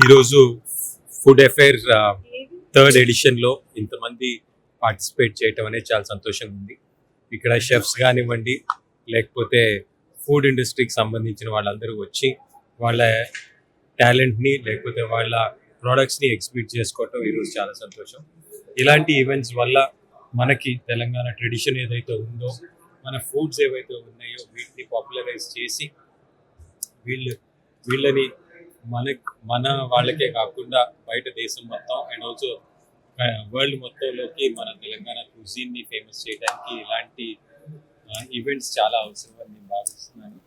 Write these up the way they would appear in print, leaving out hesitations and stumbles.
ఈరోజు food affair third ఎడిషన్లో ఇంతమంది participate చేయటం అనేది చాలా సంతోషంగా ఉంది. ఇక్కడ షెఫ్స్ కానివ్వండి, లేకపోతే ఫుడ్ ఇండస్ట్రీకి సంబంధించిన వాళ్ళందరూ వచ్చి వాళ్ళ టాలెంట్ని లేకపోతే వాళ్ళ ప్రోడక్ట్స్ని ఎగ్జిబిట్ చేసుకోవటం ఈరోజు చాలా సంతోషం. ఇలాంటి ఈవెంట్స్ వల్ల మనకి తెలంగాణ ట్రెడిషన్ ఏదైతే ఉందో, మన ఫుడ్స్ ఏవైతే ఉన్నాయో వీటిని పాపులరైజ్ చేసి వీళ్ళని మన వాళ్ళకే కాకుండా బయట దేశం మొత్తం అండ్ ఆల్సో వరల్డ్ మొత్తంలోకి మన తెలంగాణ క్యూజిన్ని ఫేమస్ చేయడానికి ఇలాంటి ఈవెంట్స్ చాలా అవసరం అని నేను భావిస్తున్నాను.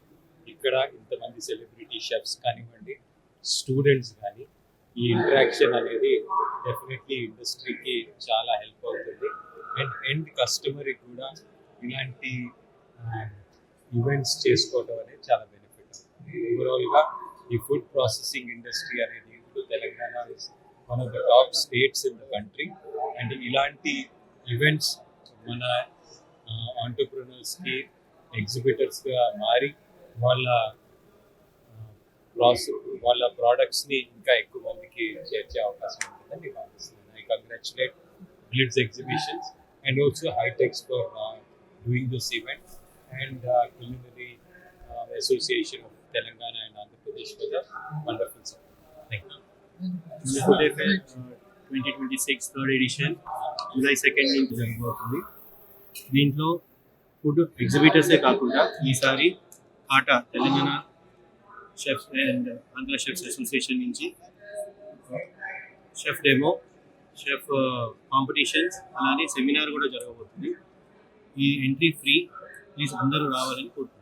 ఇక్కడ ఇంతమంది సెలబ్రిటీ షెఫ్స్ కానివ్వండి, స్టూడెంట్స్ కానీ, ఈ ఇంటరాక్షన్ అనేది డెఫినెట్లీ ఇండస్ట్రీకి చాలా హెల్ప్ అవుతుంది. అండ్ ఎండ్ కస్టమర్కి కూడా ఇలాంటి ఈవెంట్స్ చేసుకోవడం అనేది చాలా బెనిఫిట్ అవుతుంది. ఓవరాల్గా ఈ ఫుడ్ ప్రాసెసింగ్ ఇండస్ట్రీ అనేది ఇప్పుడు Telangana is one of the top states in the country. And ఇలాంటి ఈవెంట్స్ మన ఆంటర్ప్రినర్స్కి ఎగ్జిబిటర్స్గా మారి వాళ్ళ ప్రోడక్ట్స్ని ఇంకా ఎక్కువ మందికి చేర్చే అవకాశం ఉంటుందని భావిస్తున్నాను. I congratulate Glids exhibitions and also Hitex for doing this event and culinary association of Telangana and Andhra Pradesh for the wonderful support. Thank you. Food affair 2026 third edition July 2 నుంచి జరగబోతుంది. దీంట్లో ఫుడ్ ఎగ్జిబిటర్సే కాకుండా ఈసారి ఆట Telangana chefs and Andhra chefs association నుంచి chef demo, chef competitions, అలానే seminar కూడా జరగబోతుంది. ఈ ఎంట్రీ ఫ్రీ, ప్లీజ్ అందరూ రావాలని కోరుకుంటున్నాను.